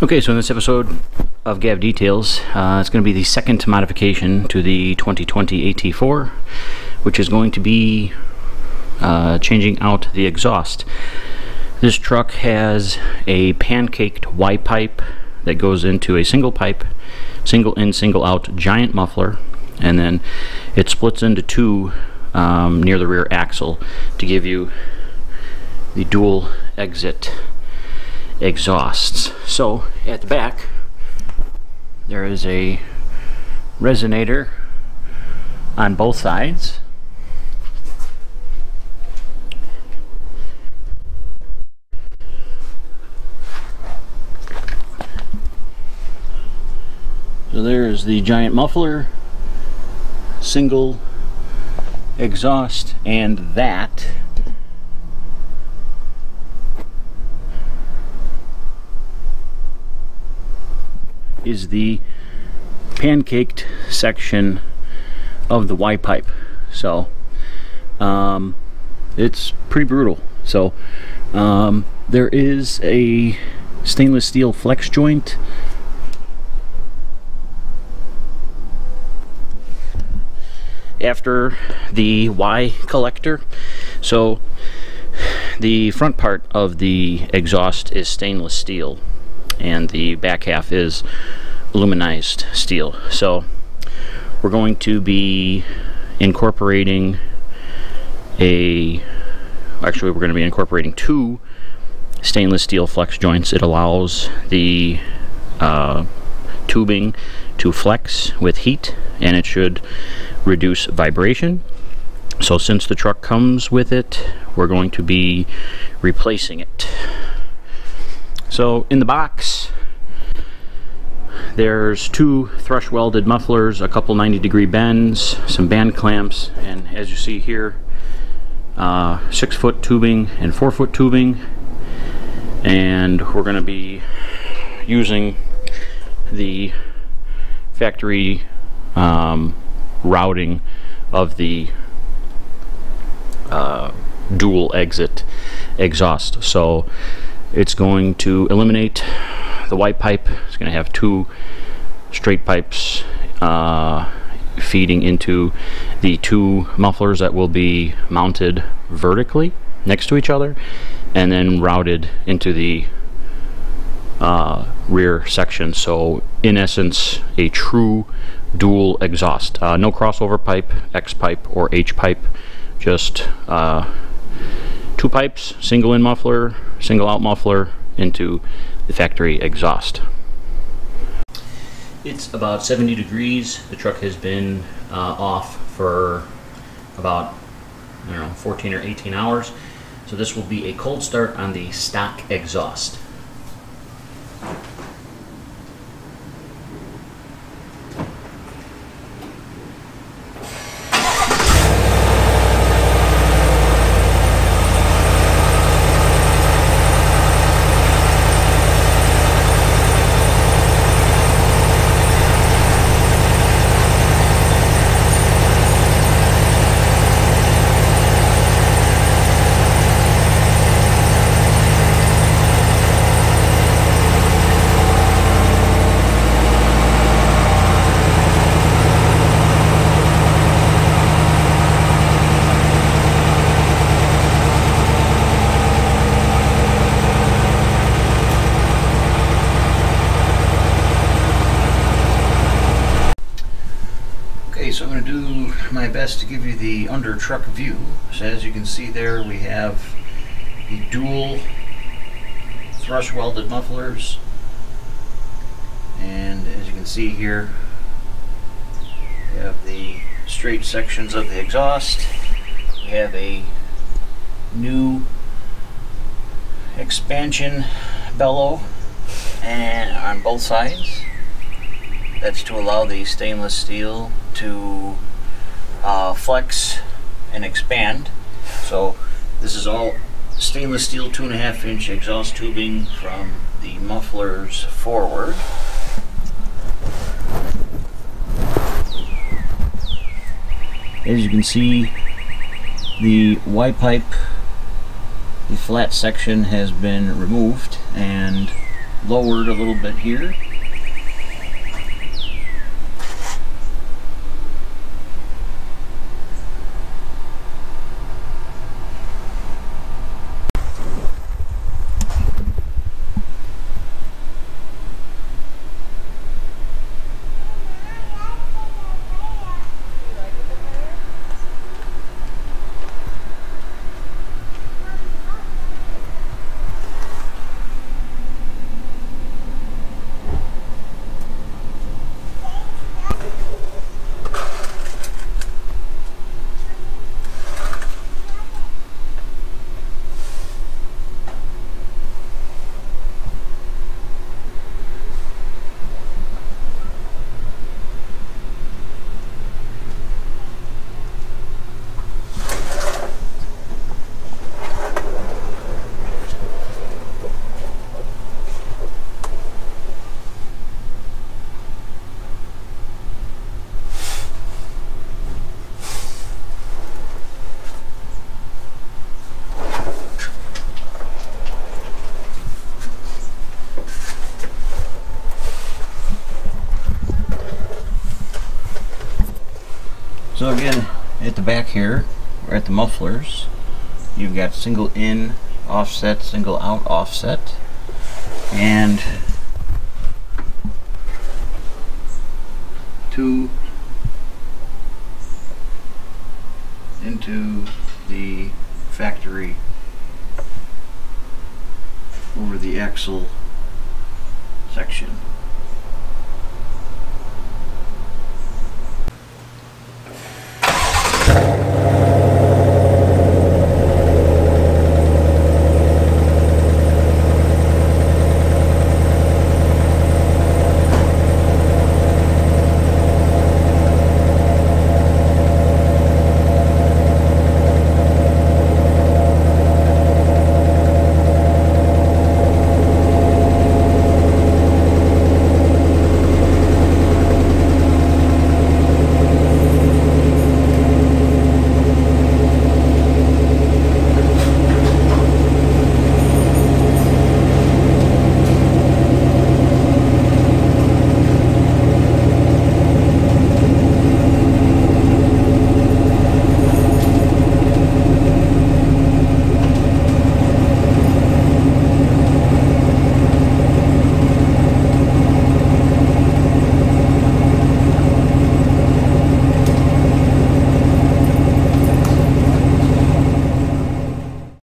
Okay, so in this episode of Gav Details, it's going to be the second modification to the 2020 AT4, which is going to be changing out the exhaust. This truck has a pancaked Y pipe that goes into a single pipe, single in, single out giant muffler, and then it splits into two near the rear axle to give you the dual exit exhausts. So at the back there is a resonator on both sides. So there's the giant muffler, single exhaust, and that is the pancaked section of the Y pipe. So it's pretty brutal. So there is a stainless steel flex joint after the Y collector. So the front part of the exhaust is stainless steel and the back half is aluminized steel. So we're going to be incorporating we're going to be incorporating two stainless steel flex joints. It allows the tubing to flex with heat, and it should reduce vibration. So since the truck comes with it, we're going to be replacing it. So in the box there's two thrush welded mufflers, a couple 90-degree bends, some band clamps, and as you see here, 6-foot tubing and 4-foot tubing. And we're going to be using the factory routing of the dual exit exhaust. So it's going to eliminate the Y pipe. It's going to have two straight pipes feeding into the two mufflers that will be mounted vertically next to each other and then routed into the rear section. So in essence, a true dual exhaust. No crossover pipe, X pipe or H pipe, just two pipes, single in muffler, single out muffler into the factory exhaust. It's about 70 degrees. The truck has been off for about, I don't know, 14 or 18 hours. So this will be a cold start on the stock exhaust. So I'm going to do my best to give you the under truck view. So as you can see there, we have the dual thrush welded mufflers, and as you can see here, we have the straight sections of the exhaust. We have a new expansion bellow and on both sides. That's to allow the stainless steel to flex and expand. So this is all stainless steel 2.5-inch exhaust tubing from the mufflers forward. As you can see, the Y pipe, the flat section has been removed, and lowered a little bit here. So again, at the back here, or at the mufflers, you've got single in offset, single out offset, and two into the factory over the axle section.